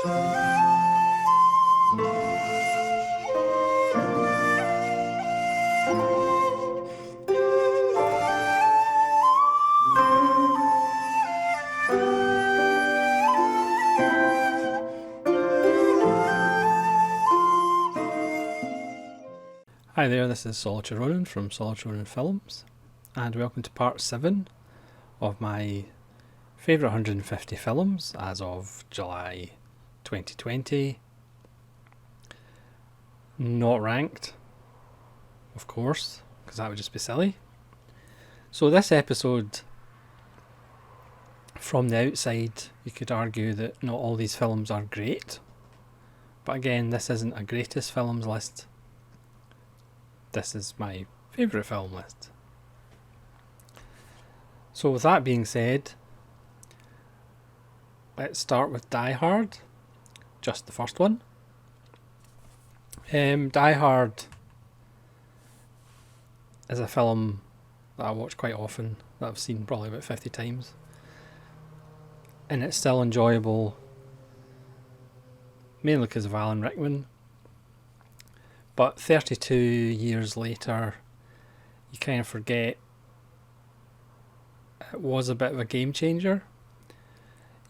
Hi there, this is Solitary Ronin from Solitary Ronin Films, and welcome to part 7 of my favourite 150 films as of July 2020. Not ranked, of course, because that would just be silly. So this episode, from the outside, you could argue that not all these films are great, but again, this isn't a greatest films list. This is my favourite film list. So with that being said, let's start with Die Hard, just the first one. Die Hard is a film that I watch quite often, that I've seen probably about 50 times. And it's still enjoyable, mainly because of Alan Rickman. But 32 years later, you kind of forget it was a bit of a game changer.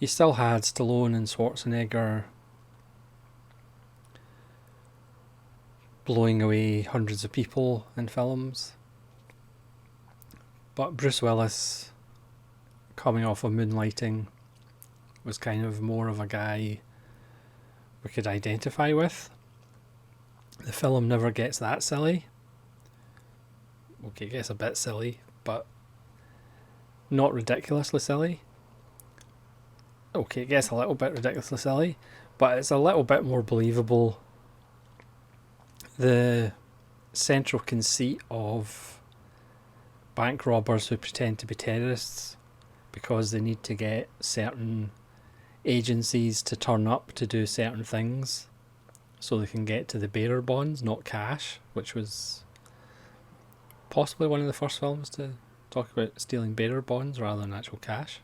You still had Stallone and Schwarzenegger blowing away hundreds of people in films. But Bruce Willis, coming off of Moonlighting, was kind of more of a guy we could identify with. The film never gets that silly. Okay, it gets a bit silly, but not ridiculously silly. Okay, it gets a little bit ridiculously silly, but it's a little bit more believable. The central conceit of bank robbers who pretend to be terrorists because they need to get certain agencies to turn up to do certain things so they can get to the bearer bonds, not cash, which was possibly one of the first films to talk about stealing bearer bonds rather than actual cash.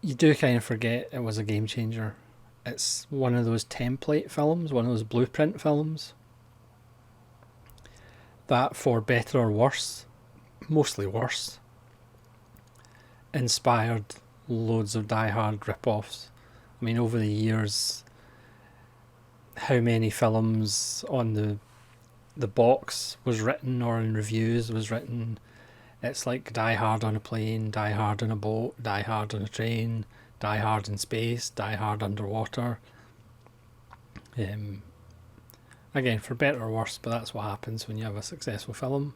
You do kind of forget it was a game changer. It's one of those template films, one of those blueprint films that, for better or worse, mostly worse, inspired loads of Die Hard rip-offs. I mean, over the years, how many films on the box was written or in reviews was written, it's like Die Hard on a plane, Die Hard on a boat, Die Hard on a train, Die Hard in space, Die Hard underwater. Again, for better or worse, but that's what happens when you have a successful film.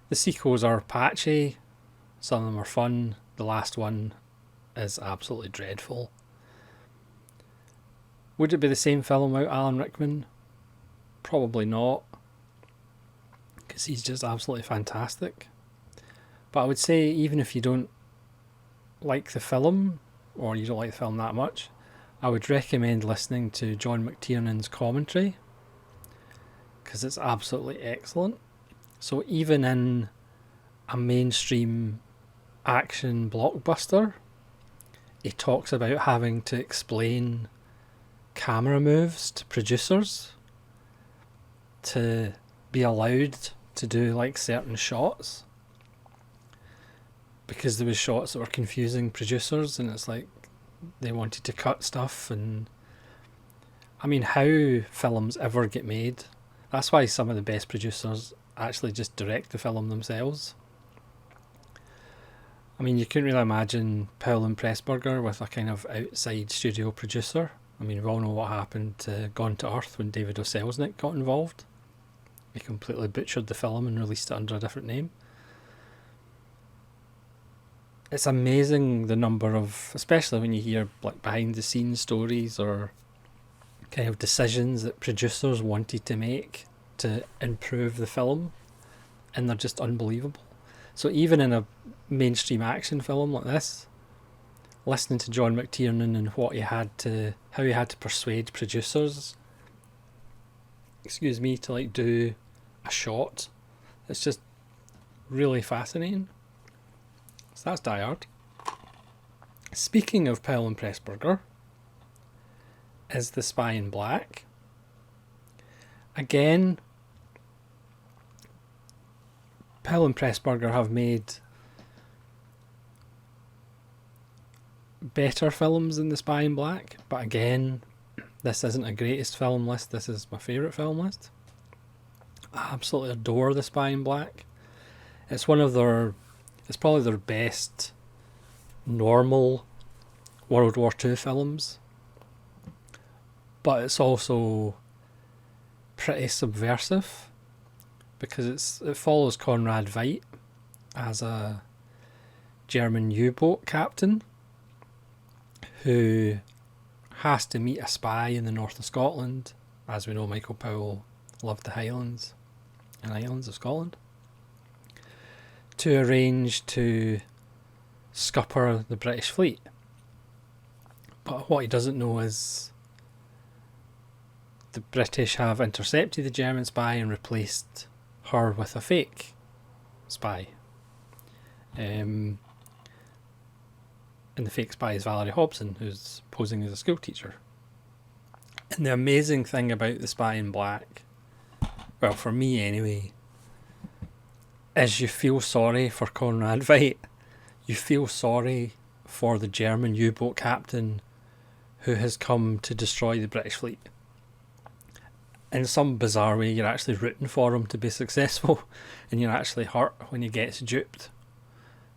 The sequels are patchy, some of them are fun, the last one is absolutely dreadful. Would it be the same film without Alan Rickman? Probably not, because he's just absolutely fantastic. But I would say, even if you don't like the film, or you don't like the film that much, I would recommend listening to John McTiernan's commentary, because it's absolutely excellent. So even in a mainstream action blockbuster, he talks about having to explain camera moves to producers to be allowed to do like certain shots, because there was shots that were confusing producers, and it's like they wanted to cut stuff. And I mean, how films ever get made, that's why some of the best producers actually just direct the film themselves. I mean, you couldn't really imagine Powell and Pressburger with a kind of outside studio producer. I mean, we all know what happened to Gone to Earth when David O. Selznick got involved. He completely butchered the film and released it under a different name. It's amazing the number of, especially when you hear like behind the scenes stories or kind of decisions that producers wanted to make to improve the film, and they're just unbelievable. So even in a mainstream action film like this, listening to John McTiernan and how he had to persuade producers, to like do a shot, it's just really fascinating. So that's Die Hard. Speaking of Powell and Pressburger, is The Spy in Black. Again, Powell and Pressburger have made better films than The Spy in Black, but again, this isn't a greatest film list, this is my favourite film list. I absolutely adore The Spy in Black. It's probably their best normal World War II films, but it's also pretty subversive because it follows Conrad Veidt as a German U-boat captain who has to meet a spy in the north of Scotland. As we know, Michael Powell loved the Highlands and Islands of Scotland, to arrange to scupper the British fleet. But what he doesn't know is the British have intercepted the German spy and replaced her with a fake spy. And the fake spy is Valerie Hobson, who's posing as a school teacher. And the amazing thing about The Spy in Black, well, for me anyway, is you feel sorry for Conrad Veidt. You feel sorry for the German U-boat captain who has come to destroy the British fleet. In some bizarre way, you're actually rooting for him to be successful, and you're actually hurt when he gets duped.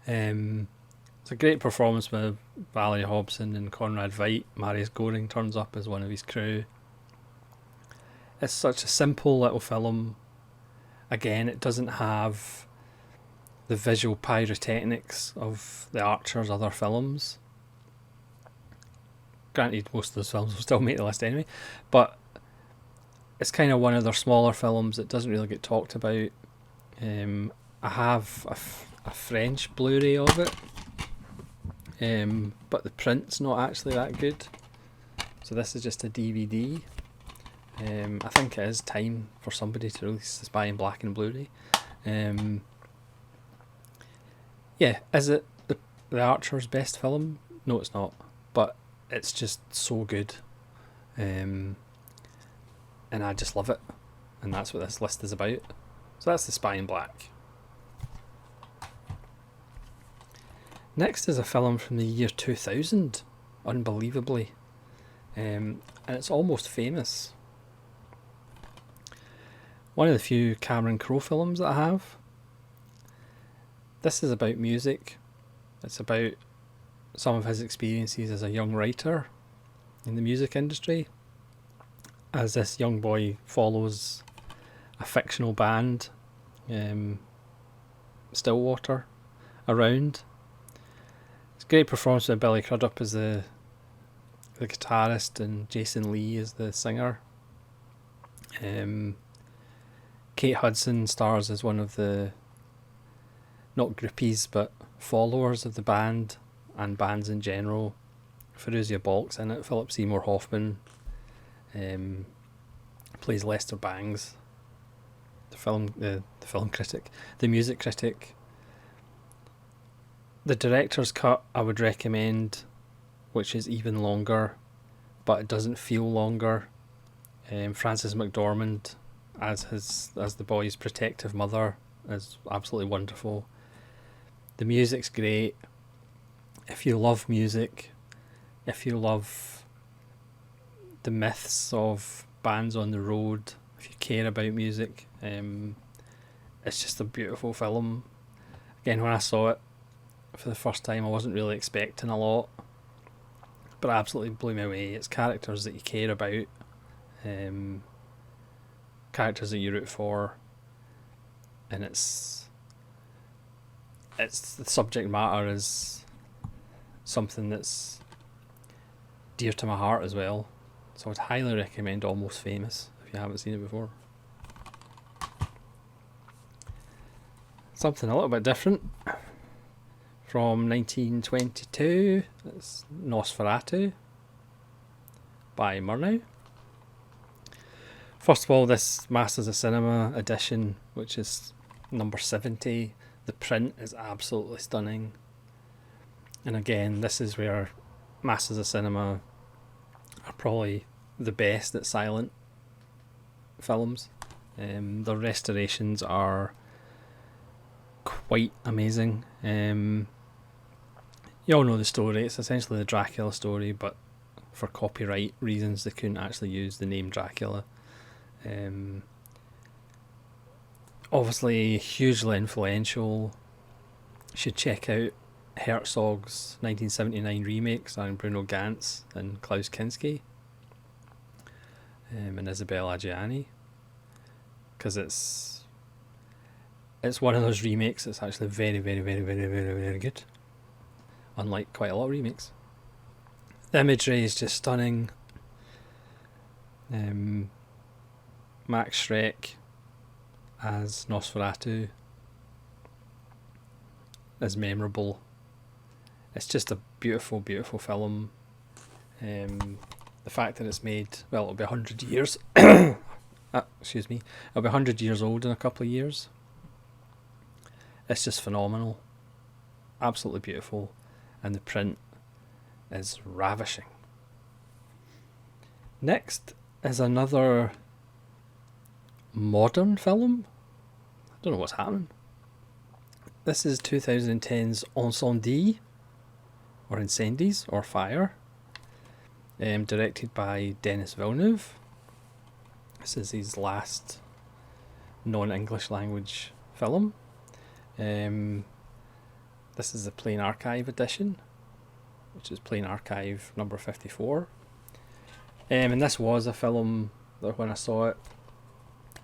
It's a great performance by Valerie Hobson and Conrad Veidt. Marius Goring turns up as one of his crew. It's such a simple little film. Again, it doesn't have the visual pyrotechnics of the Archer's other films. Granted, most of those films will still make the list anyway, but it's kind of one of their smaller films that doesn't really get talked about. I have a French Blu-ray of it, but the print's not actually that good, so this is just a DVD. I think it is time for somebody to release The Spy in Black and Blu-ray. Yeah, is it the Archer's best film? No, it's not, but it's just so good, and I just love it, and that's what this list is about. So that's The Spy in Black. Next is a film from the year 2000, unbelievably, and it's almost famous. One of the few Cameron Crowe films that I have. This is about music. It's about some of his experiences as a young writer in the music industry, as this young boy follows a fictional band, Stillwater, around. It's a great performance by Billy Crudup as the guitarist and Jason Lee as the singer. Kate Hudson stars as one of the, not groupies, but followers of the band and bands in general. Fairuza Balk's in it. Philip Seymour Hoffman plays Lester Bangs, the film critic, the music critic. The director's cut I would recommend, which is even longer, but it doesn't feel longer. Frances McDormand as the boy's protective mother is absolutely wonderful. The music's great. If you love music, if you love the myths of bands on the road, if you care about music, it's just a beautiful film. Again, when I saw it for the first time, I wasn't really expecting a lot, but it absolutely blew me away. It's characters that you care about, characters that you root for, and it's the subject matter is something that's dear to my heart as well. So I'd highly recommend Almost Famous if you haven't seen it before. Something a little bit different from 1922, it's Nosferatu by Murnau. First of all, this Masters of Cinema edition, which is number 70, the print is absolutely stunning. And again, this is where Masters of Cinema are probably the best at silent films. The restorations are quite amazing. You all know the story. It's essentially the Dracula story, but for copyright reasons they couldn't actually use the name Dracula. Obviously hugely influential. You should check out Herzog's 1979 remake starring Bruno Ganz and Klaus Kinski and Isabelle Adjani, because it's one of those remakes that's actually very, very, very, very, very, very good, unlike quite a lot of remakes. The imagery is just stunning. Max Schreck as Nosferatu is memorable. It's just a beautiful, beautiful film. The fact that it's made, well, it'll be 100 years. Excuse me. It'll be 100 years old in a couple of years. It's just phenomenal. Absolutely beautiful. And the print is ravishing. Next is another modern film. I don't know what's happening. This is 2010's Incendie, or Incendies, or Fire, directed by Denis Villeneuve. This is his last non-English language film. This is the Plain Archive edition, which is Plain Archive number 54. And this was a film that when I saw it,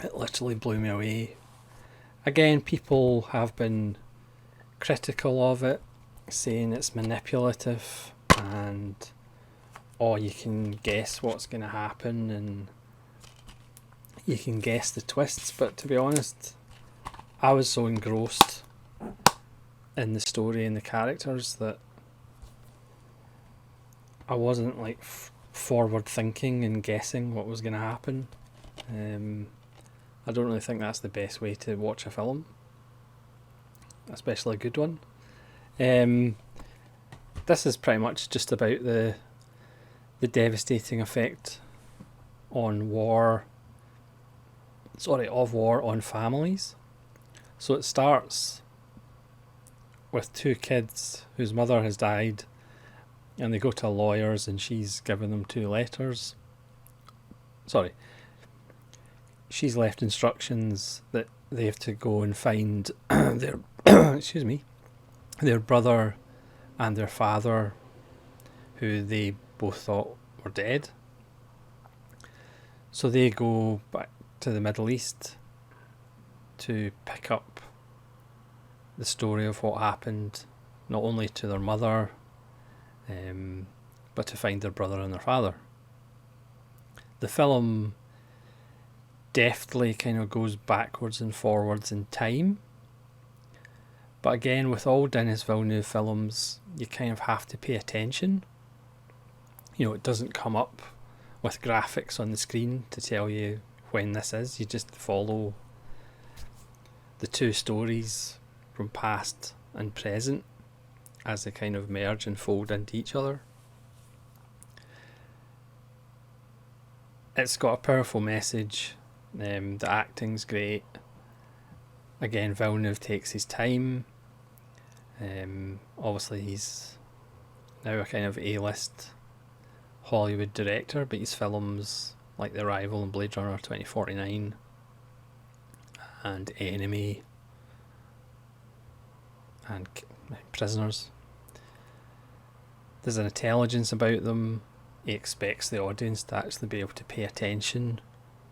it literally blew me away. Again, people have been critical of it, saying it's manipulative and you can guess what's going to happen and you can guess the twists, but to be honest, I was so engrossed in the story and the characters that I wasn't like forward thinking and guessing what was going to happen. I don't really think that's the best way to watch a film, especially a good one. This is pretty much just about the devastating effect of war on families. So it starts with two kids whose mother has died, and they go to lawyers and she's given them two letters. She's left instructions that they have to go and find their their brother and their father, who they both thought were dead. So they go back to the Middle East to pick up the story of what happened, not only to their mother, but to find their brother and their father. The film deftly kind of goes backwards and forwards in time, but again, with all Denis Villeneuve films, you kind of have to pay attention. You know, it doesn't come up with graphics on the screen to tell you when this is. You just follow the two stories from past and present as they kind of merge and fold into each other. It's got a powerful message. The acting's great. Again, Villeneuve takes his time. Obviously he's now a kind of A-list Hollywood director, but his films like The Arrival and Blade Runner 2049 and Enemy and Prisoners, there's an intelligence about them. He expects the audience to actually be able to pay attention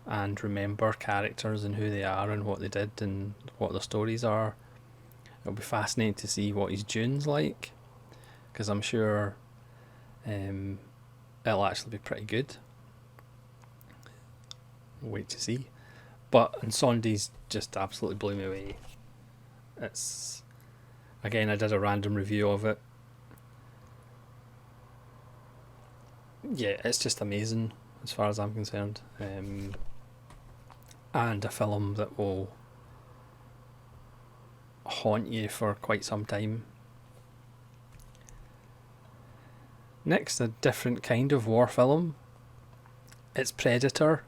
and remember characters and who they are and what they did and what their stories are. It'll be fascinating to see what his Dune's like, because I'm sure it'll actually be pretty good. Wait to see. But Insondies just absolutely blew me away. It's, again, I did a random review of it. Yeah, it's just amazing as far as I'm concerned. And a film that will haunt you for quite some time. Next, a different kind of war film. It's Predator.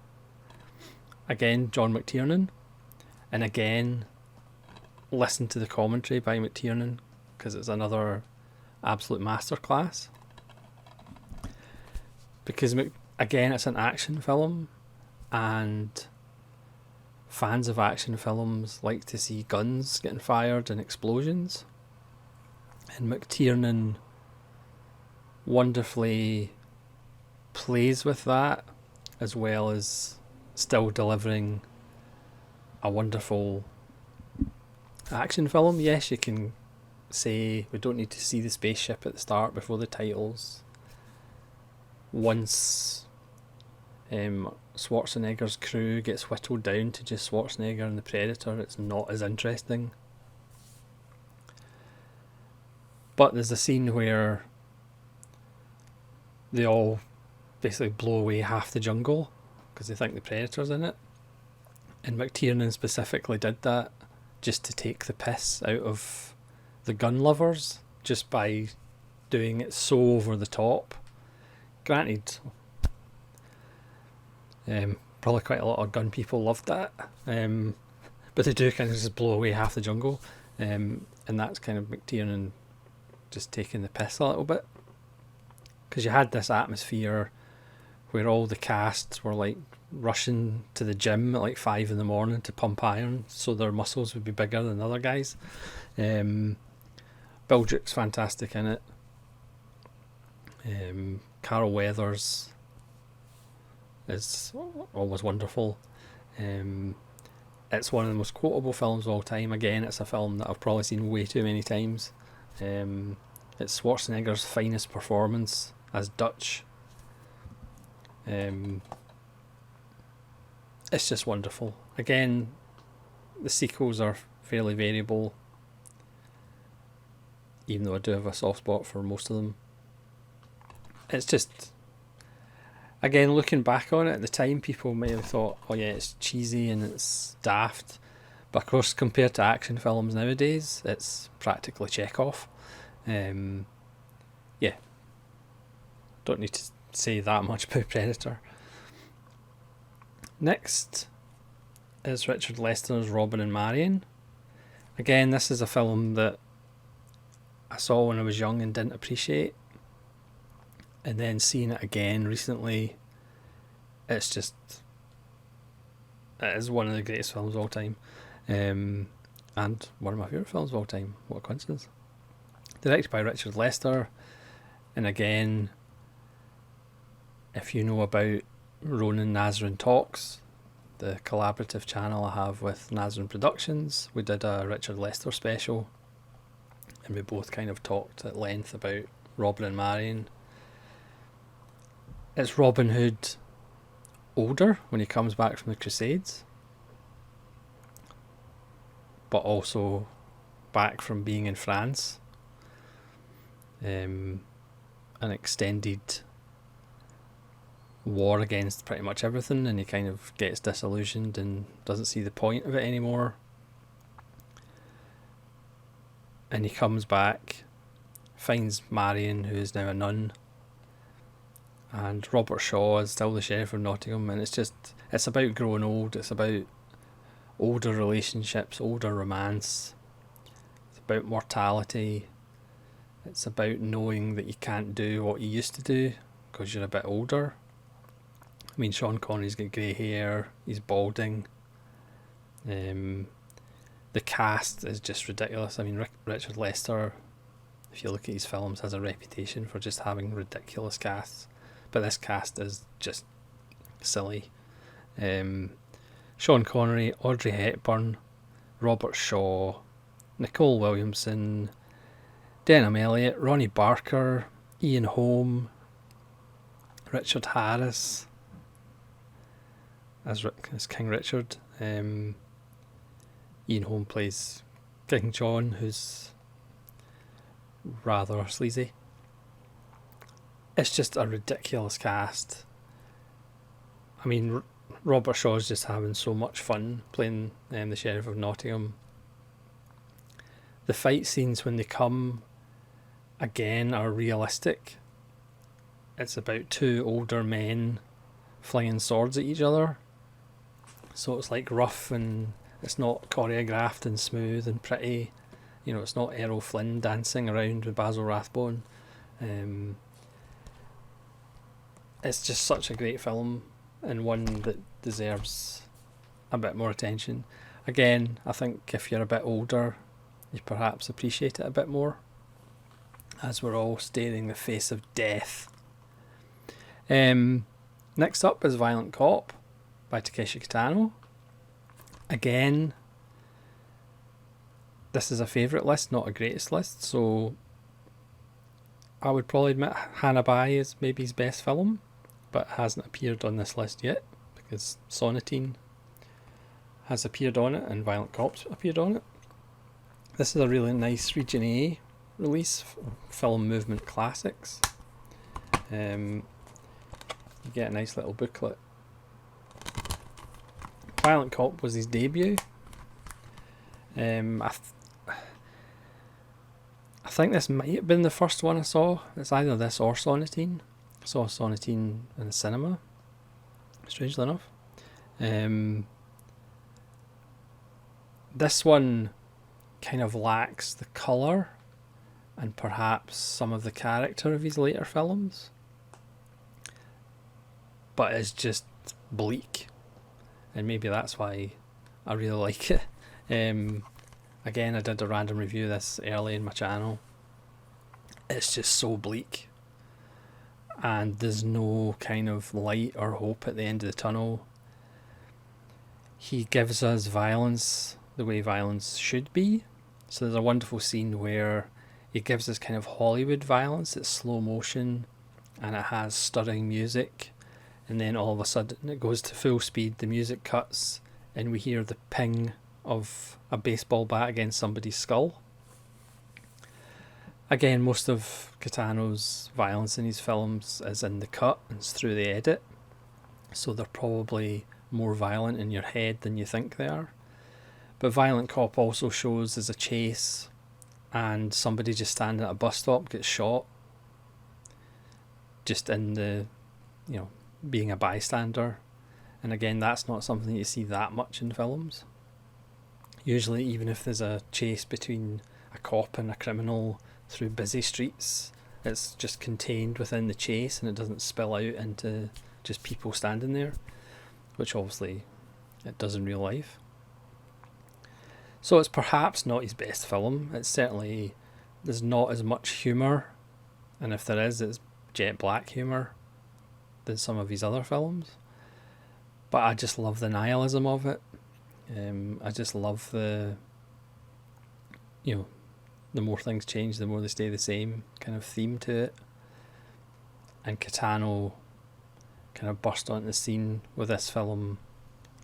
Again, John McTiernan. And again, listen to the commentary by McTiernan, because it's another absolute masterclass. Because, again, it's an action film, and fans of action films like to see guns getting fired and explosions. And McTiernan wonderfully plays with that, as well as still delivering a wonderful action film. Yes, you can say we don't need to see the spaceship at the start before the titles. Once Schwarzenegger's crew gets whittled down to just Schwarzenegger and the Predator, it's not as interesting. But there's a scene where they all basically blow away half the jungle because they think the Predator's in it. And McTiernan specifically did that just to take the piss out of the gun lovers, just by doing it so over the top. Granted, probably quite a lot of gun people loved that, but they do kind of just blow away half the jungle, and that's kind of McTiernan just taking the piss a little bit, because you had this atmosphere where all the casts were like rushing to the gym at like 5 a.m. to pump iron so their muscles would be bigger than other guys. Bill Duke's fantastic in it. Carol Weathers is always wonderful. It's one of the most quotable films of all time. Again, it's a film that I've probably seen way too many times. It's Schwarzenegger's finest performance as Dutch. It's just wonderful. Again, the sequels are fairly variable, even though I do have a soft spot for most of them. It's just, again, looking back on it at the time, people may have thought, oh yeah, it's cheesy and it's daft, but of course compared to action films nowadays, it's practically Chekhov. Yeah, don't need to say that much about Predator. Next is Richard Lester's Robin and Marion. Again, this is a film that I saw when I was young and didn't appreciate, and then seeing it again recently, it is one of the greatest films of all time, and one of my favourite films of all time. What a coincidence. Directed by Richard Lester, and again, if you know about Ronan Nazrin Talks, the collaborative channel I have with Nazrin Productions, we did a Richard Lester special, and we both kind of talked at length about Robin and Marion. It's Robin Hood older when he comes back from the Crusades, but also back from being in France. An extended war against pretty much everything, and he kind of gets disillusioned and doesn't see the point of it anymore. And he comes back, finds Marion, who is now a nun, and Robert Shaw is still the Sheriff of Nottingham, and it's about growing old, it's about older relationships, older romance, it's about mortality, it's about knowing that you can't do what you used to do because you're a bit older. I mean, Sean Connery's got grey hair, he's balding. The cast is just ridiculous. I mean, Richard Lester, if you look at his films, has a reputation for just having ridiculous casts, but this cast is just silly. Sean Connery, Audrey Hepburn, Robert Shaw, Nicole Williamson, Denham Elliott, Ronnie Barker, Ian Holm, Richard Harris as King Richard. Ian Holm plays King John, who's rather sleazy. It's just a ridiculous cast. I mean, Robert Shaw's just having so much fun playing the Sheriff of Nottingham. The fight scenes when they come again are realistic. it's about two older men flinging swords at each other. So it's like rough, and it's not choreographed and smooth and pretty. You know, it's not Errol Flynn dancing around with Basil Rathbone. It's just such a great film, and one that deserves a bit more attention. Again, I think if you're a bit older, you perhaps appreciate it a bit more, as we're all staring the face of death. Next up is Violent Cop by Takeshi Kitano. Again, this is a favourite list, not a greatest list, so I would probably admit Hanabi is maybe his best film, but hasn't appeared on this list yet, because Sonatine has appeared on it and Violent Cop's appeared on it. This is a really nice Region A release, Film Movement Classics. You get a nice little booklet. Violent Cop was his debut. I think this might have been the first one I saw. It's either this or Sonatine. I saw Sonatine in the cinema, strangely enough. This one kind of lacks the colour and perhaps some of the character of his later films, but it's just bleak, and maybe that's why I really like it. Again, I did a random review of this early in my channel. It's just so bleak, and there's no kind of light or hope at the end of the tunnel. He gives us violence the way violence should be. So there's a wonderful scene where he gives us kind of Hollywood violence. It's slow motion and it has stirring music, and then all of a sudden it goes to full speed, the music cuts, and we hear the ping of a baseball bat against somebody's skull. Again, most of Kitano's violence in his films is in the cut and it's through the edit, so they're probably more violent in your head than you think they are. But Violent Cop also shows as a chase, and somebody just standing at a bus stop gets shot, just in the, you know, being a bystander. And again, that's not something you see that much in films. Usually, even if there's a chase between a cop and a criminal through busy streets, it's just contained within the chase and it doesn't spill out into just people standing there, which obviously it does in real life. So it's perhaps not his best film. It's certainly, there's not as much humour, and if there is, it's jet black humour than some of his other films. But I just love the nihilism of it. I just love the, you know, the more things change, the more they stay the same kind of theme to it. And Kitano kind of burst onto the scene with this film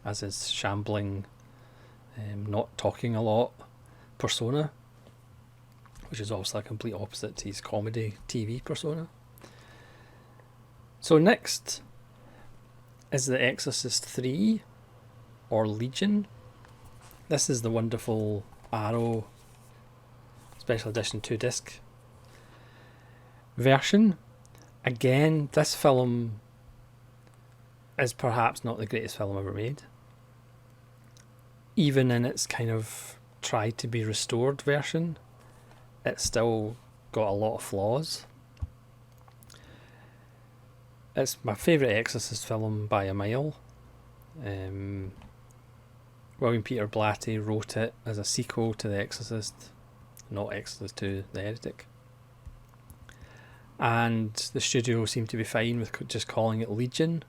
as his shambling, not talking a lot persona, which is obviously a complete opposite to his comedy TV persona. So next is The Exorcist 3, or Legion. This is the wonderful Arrow Special Edition 2-disc version. Again, this film is perhaps not the greatest film ever made. Even in its kind of tried to be restored version, it's still got a lot of flaws. It's my favourite Exorcist film by a mile. William Peter Blatty wrote it as a sequel to The Exorcist, not Exorcist 2, The Heretic. And the studio seemed to be fine with just calling it Legion.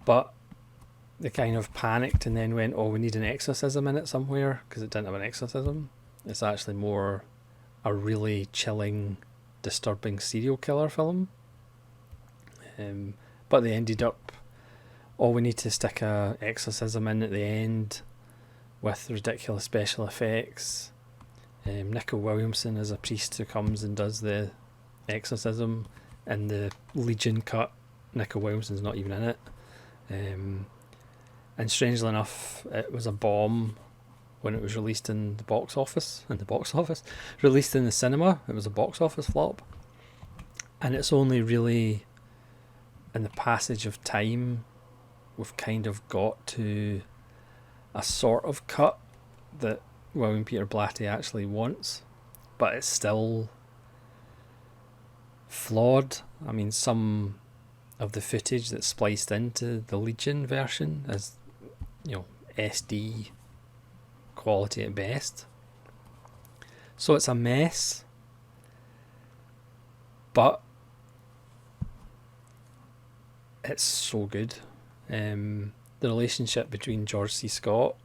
But they kind of panicked and then went, oh, we need an exorcism in it somewhere, because it didn't have an exorcism. It's actually more a really chilling, disturbing serial killer film. But they ended up, oh, we need to stick a exorcism in at the end with ridiculous special effects. Nico Williamson is a priest who comes and does the exorcism. In the Legion cut, Nico Williamson's not even in it. And strangely enough, it was a bomb when it was released in the box office. Released in the cinema, it was a box office flop. And it's only really in the passage of time we've kind of got to a sort of cut that William Peter Blatty actually wants, but it's still flawed. I mean, some of the footage that's spliced into the Legion version is, SD quality at best. So it's a mess, but it's so good. The relationship between George C. Scott,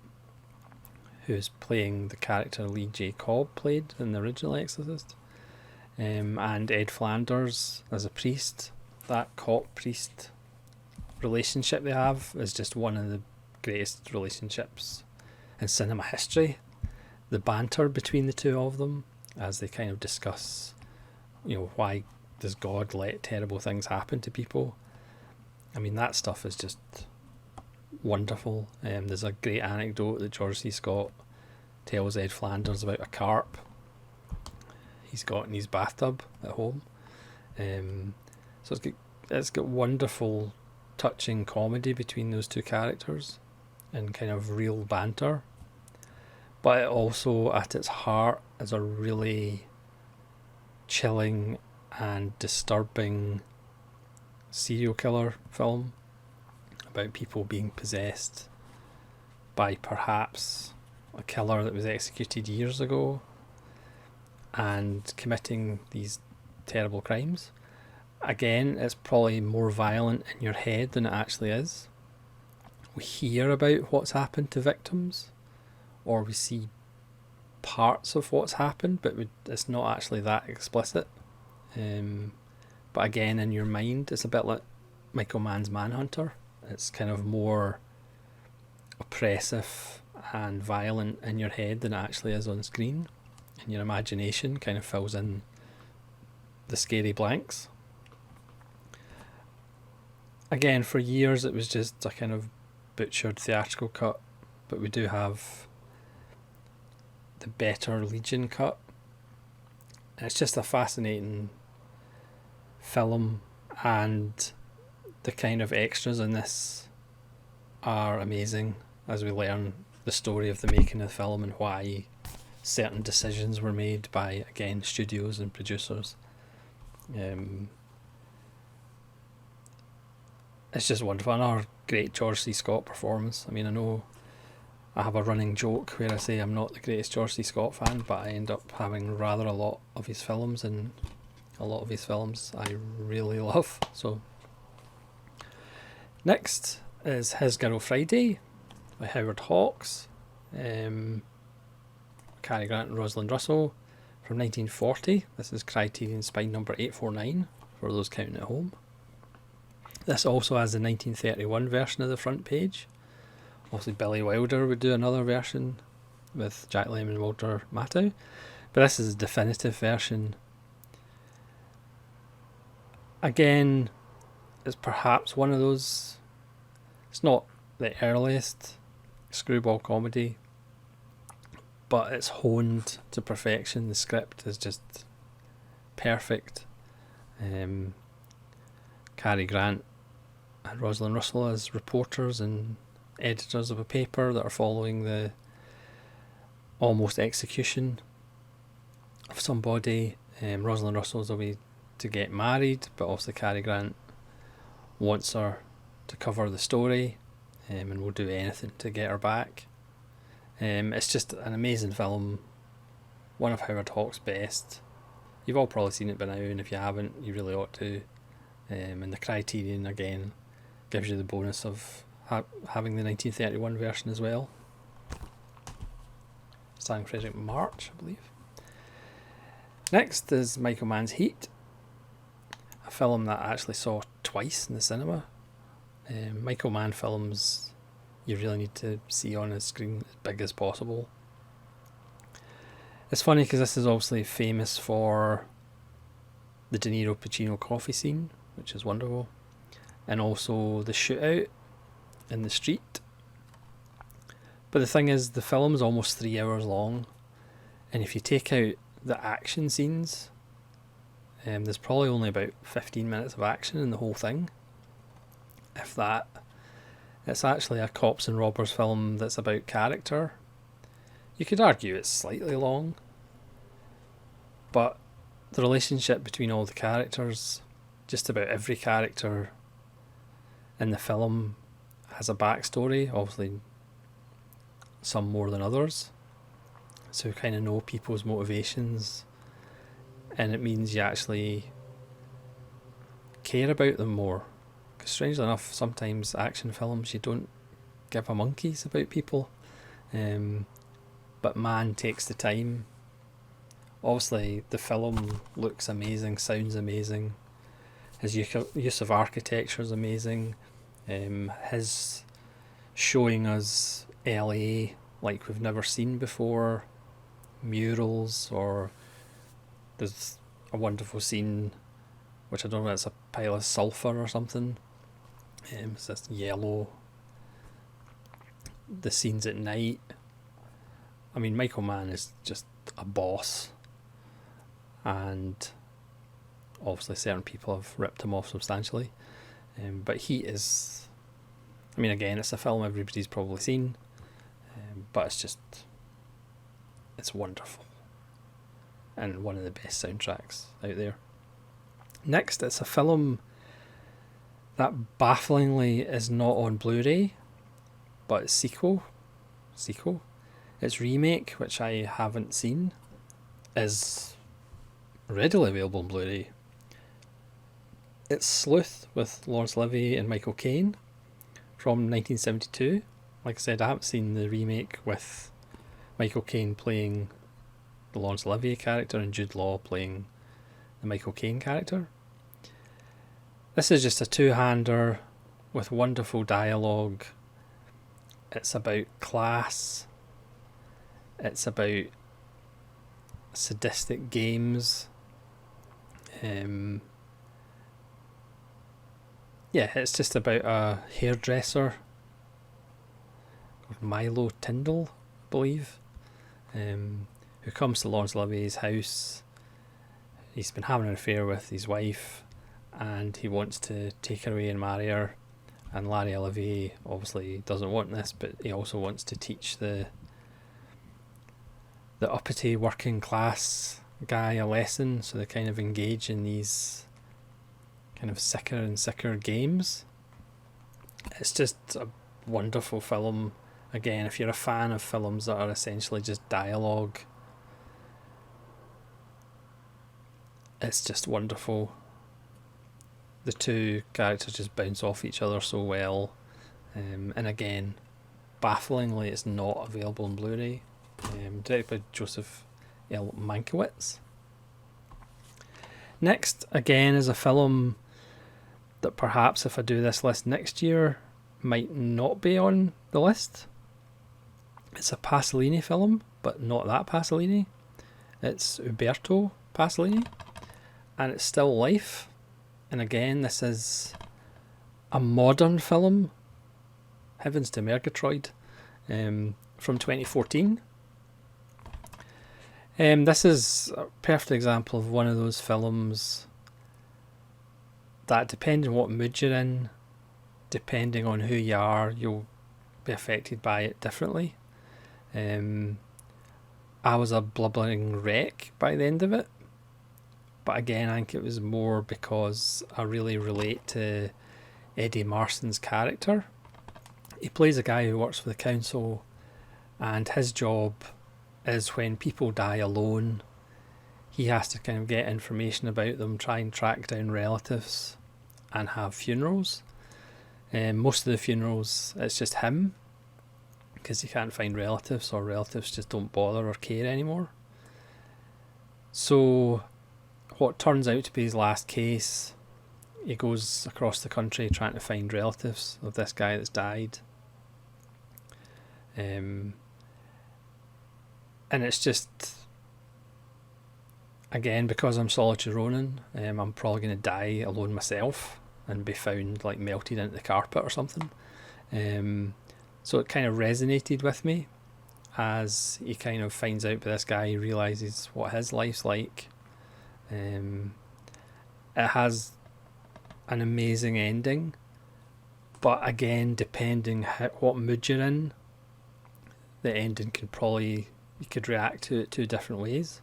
who's playing the character Lee J. Cobb played in the original Exorcist, and Ed Flanders as a priest, that cop-priest relationship they have is just one of the greatest relationships in cinema history. The banter between the two of them as they kind of discuss, why does God let terrible things happen to people? I mean, that stuff is just wonderful. There's a great anecdote that George C. Scott tells Ed Flanders about a carp he's got in his bathtub at home. So it's got wonderful, touching comedy between those two characters and kind of real banter. But it also, at its heart, is a really chilling and disturbing serial killer film about people being possessed by perhaps a killer that was executed years ago and committing these terrible crimes. Again, it's probably more violent in your head than it actually is. We hear about what's happened to victims, or we see parts of what's happened, but it's not actually that explicit. But again, in your mind, it's a bit like Michael Mann's Manhunter. It's kind of more oppressive and violent in your head than it actually is on screen. And your imagination kind of fills in the scary blanks. Again, for years it was just a kind of butchered theatrical cut, but we do have the better Legion cut. And it's just a fascinating film, and the kind of extras in this are amazing as we learn the story of the making of the film and why certain decisions were made by, again, studios and producers. It's just wonderful. Another great George C. Scott performance. I mean, I know I have a running joke where I say I'm not the greatest George C. Scott fan, but I end up having rather a lot of his films, and a lot of his films I really love. So next is His Girl Friday by Howard Hawks, Cary Grant and Rosalind Russell, from 1940. This is Criterion Spine number 849 for those counting at home. This also has the 1931 version of the front page. Obviously Billy Wilder would do another version with Jack Lemmon and Walter Matthau, but this is a definitive version. Again, it's perhaps one of those, it's not the earliest screwball comedy, but it's honed to perfection. The script is just perfect. Cary Grant and Rosalind Russell as reporters and editors of a paper that are following the almost execution of somebody. Rosalind Russell's away to get married, but also Cary Grant wants her to cover the story, and will do anything to get her back. It's just an amazing film, one of Howard Hawks' best. You've all probably seen it by now, and if you haven't, you really ought to. And the Criterion, again, gives you the bonus of having the 1931 version as well. Starring Frederick March, I believe. Next is Michael Mann's Heat, a film that I actually saw twice in the cinema. Michael Mann films you really need to see on a screen as big as possible. It's funny because this is obviously famous for the De Niro Pacino coffee scene, which is wonderful, and also the shootout in the street. But the thing is, the film's almost 3 hours long, and if you take out the action scenes, There's probably only about 15 minutes of action in the whole thing, if that. It's actually a cops and robbers film that's about character. You could argue it's slightly long, but the relationship between all the characters, just about every character in the film has a backstory, obviously some more than others. So you kind of know people's motivations, and it means you actually care about them more. Because strangely enough, sometimes action films you don't give a monkeys about people, but Mann takes the time. Obviously, the film looks amazing, sounds amazing. His use of architecture is amazing. His showing us LA like we've never seen before, murals, or there's a wonderful scene, which I don't know, it's a pile of sulphur or something. It's this yellow. The scenes at night. I mean, Michael Mann is just a boss, and obviously certain people have ripped him off substantially, but he is, I mean, again, it's a film everybody's probably seen, but it's wonderful, and one of the best soundtracks out there. Next, it's a film that bafflingly is not on Blu-ray, but it's sequel. Its remake, which I haven't seen, is readily available on Blu-ray. It's Sleuth with Laurence Olivier and Michael Caine from 1972. Like I said, I haven't seen the remake with Michael Caine playing the Laurence Olivier character and Jude Law playing the Michael Caine character. This is just a two-hander with wonderful dialogue. It's about class. It's about sadistic games. It's just about a hairdresser, Milo Tyndall, I believe, who comes to Laurence Olivier's house. He's been having an affair with his wife, and he wants to take her away and marry her. And Larry Olivier obviously doesn't want this, but he also wants to teach the uppity working class guy a lesson, so they kind of engage in these kind of sicker and sicker games. It's just a wonderful film. Again, if you're a fan of films that are essentially just dialogue, it's just wonderful. The two characters just bounce off each other so well, and again, bafflingly, it's not available on Blu-ray. Directed by Joseph L. Mankiewicz. Next, again, is a film that perhaps if I do this list next year might not be on the list. It's a Pasolini film, but not that Pasolini. It's Umberto Pasolini, and it's Still Life. And again, this is a modern film, heavens to Murgatroyd, from 2014. This is a perfect example of one of those films that, depending on what mood you're in, depending on who you are, you'll be affected by it differently. I was a blubbering wreck by the end of it, but again, I think it was more because I really relate to Eddie Marston's character. He plays a guy who works for the council, and his job is when people die alone, he has to kind of get information about them, try and track down relatives, and have funerals. Most of the funerals, it's just him, because he can't find relatives, or relatives just don't bother or care anymore. So what turns out to be his last case, he goes across the country trying to find relatives of this guy that's died. And it's just, again, because I'm Saoirse Ronan, I'm probably going to die alone myself and be found like melted into the carpet or something. So it kind of resonated with me as he kind of finds out by this guy, he realises what his life's like. And It has an amazing ending, but again, depending what mood you're in, the ending could probably, you could react to it 2 different ways.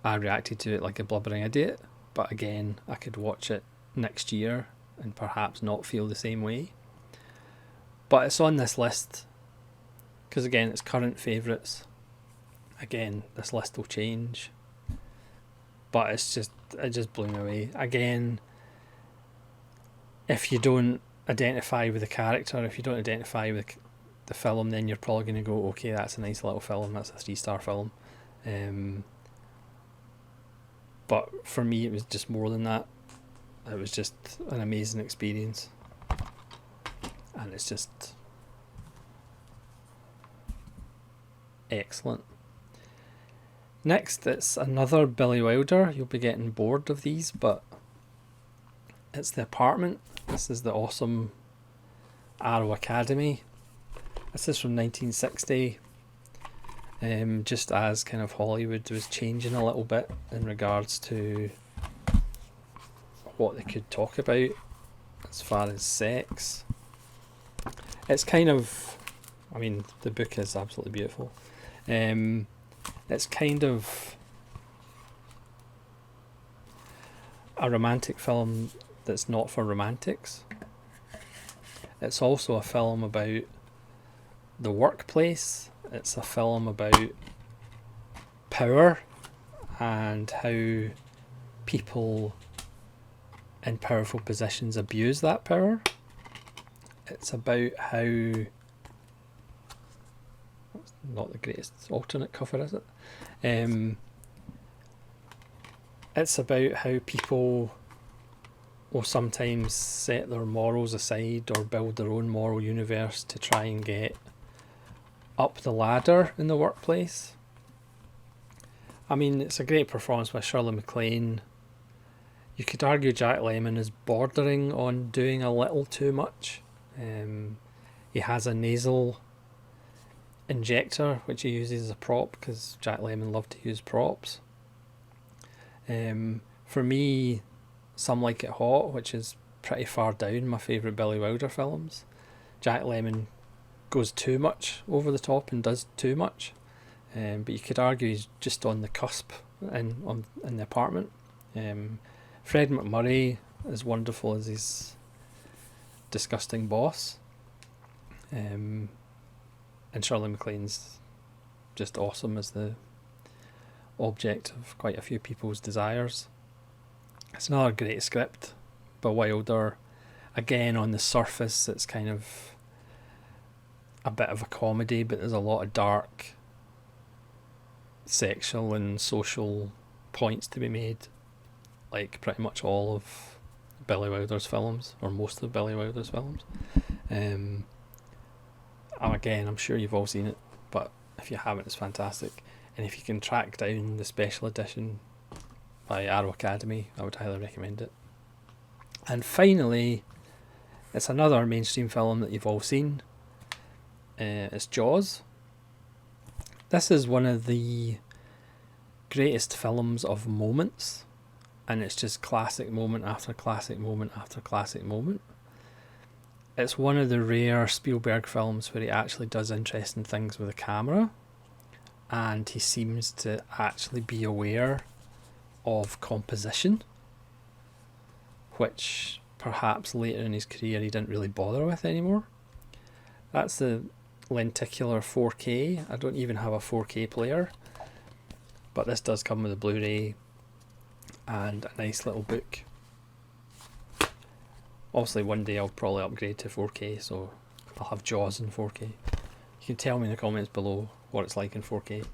I reacted to it like a blubbering idiot, but again, I could watch it next year and perhaps not feel the same way. But it's on this list because, again, it's current favourites. Again, this list will change, but it just blew me away. Again, if you don't identify with the character, if you don't identify with the film, then you're probably going to go, okay, that's a nice little film, that's a 3-star film. But for me, it was just more than that. It was just an amazing experience, and it's just excellent. Next, it's another Billy Wilder. You'll be getting bored of these, but it's The Apartment. This is the awesome Arrow Academy. This is from 1960. Just as kind of Hollywood was changing a little bit in regards to what they could talk about as far as sex. It's kind of, I mean, the book is absolutely beautiful. It's kind of a romantic film that's not for romantics. It's also a film about the workplace. It's a film about power and how people in powerful positions abuse that power. It's about how, not the greatest alternate cover, is it? It's about how people will sometimes set their morals aside or build their own moral universe to try and get up the ladder in the workplace. I mean, it's a great performance by Shirley MacLaine. You could argue Jack Lemmon is bordering on doing a little too much. He has a nasal injector which he uses as a prop because Jack Lemmon loved to use props. For me, Some Like It Hot, which is pretty far down my favourite Billy Wilder films, Jack Lemmon goes too much over the top and does too much. But you could argue he's just on the cusp in The Apartment. Fred MacMurray is wonderful as his disgusting boss. And Shirley MacLaine's just awesome as the object of quite a few people's desires. It's another great script by Wilder. Again, on the surface, it's kind of a bit of a comedy, but there's a lot of dark sexual and social points to be made, like pretty much all of Billy Wilder's films, or most of Billy Wilder's films. Again, I'm sure you've all seen it, but if you haven't, it's fantastic. And if you can track down the special edition by Arrow Academy, I would highly recommend it. And finally, it's another mainstream film that you've all seen. It's Jaws. This is one of the greatest films of moments, and it's just classic moment after classic moment after classic moment. It's one of the rare Spielberg films where he actually does interesting things with the camera, and he seems to actually be aware of composition, which perhaps later in his career he didn't really bother with anymore. That's the lenticular 4K. I don't even have a 4K player, but this does come with a Blu-ray and a nice little book. Obviously one day I'll probably upgrade to 4K, so I'll have Jaws in 4K. You can tell me in the comments below what it's like in 4K.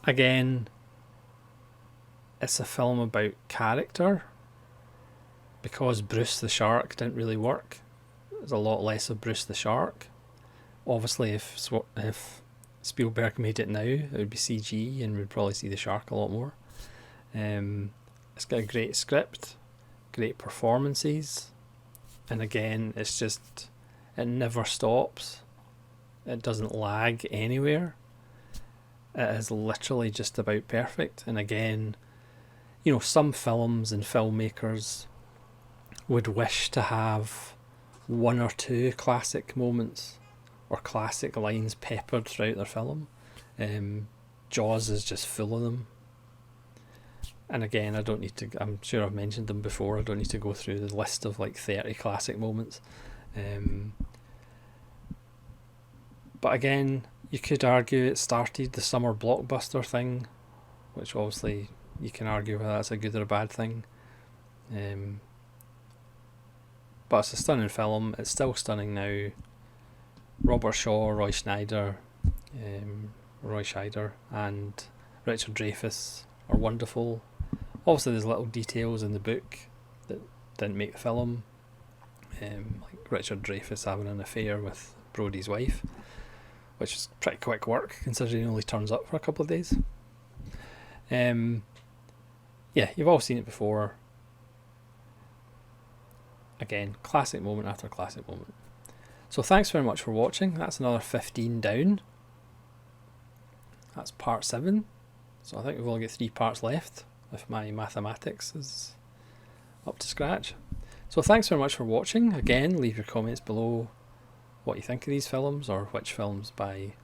Again, it's a film about character. Because Bruce the Shark didn't really work, there's a lot less of Bruce the Shark. Obviously, if Spielberg made it now, it would be CG and we'd probably see the shark a lot more. It's got a great script, great performances, and again, it's just, it never stops. It doesn't lag anywhere. it is literally just about perfect. And again, you know, some films and filmmakers would wish to have one or two classic moments or classic lines peppered throughout their film. Jaws is just full of them. And again, I don't need to, I'm sure I've mentioned them before, I don't need to go through the list of like 30 classic moments. But again, you could argue it started the summer blockbuster thing, which obviously you can argue whether that's a good or a bad thing. But it's a stunning film, it's still stunning now. Robert Shaw, Roy Scheider, and Richard Dreyfuss are wonderful. Obviously there's little details in the book that didn't make the film, like Richard Dreyfuss having an affair with Brody's wife, which is pretty quick work considering he only turns up for a couple of days. Yeah, you've all seen it before. Again, classic moment after classic moment. So thanks very much for watching. That's another 15 down. That's part 7. So I think we've only got 3 parts left if my mathematics is up to scratch. So thanks very much for watching. Again, leave your comments below what you think of these films, or which films by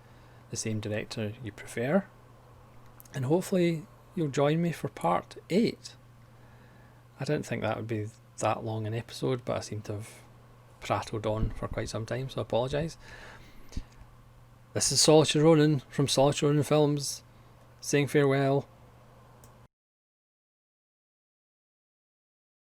the same director you prefer. And hopefully you'll join me for part 8. I didn't think that would be that long an episode, but I seem to have prattled on for quite some time, so I apologise. This is Solitary Ronin from Solitary Ronin Films, saying farewell.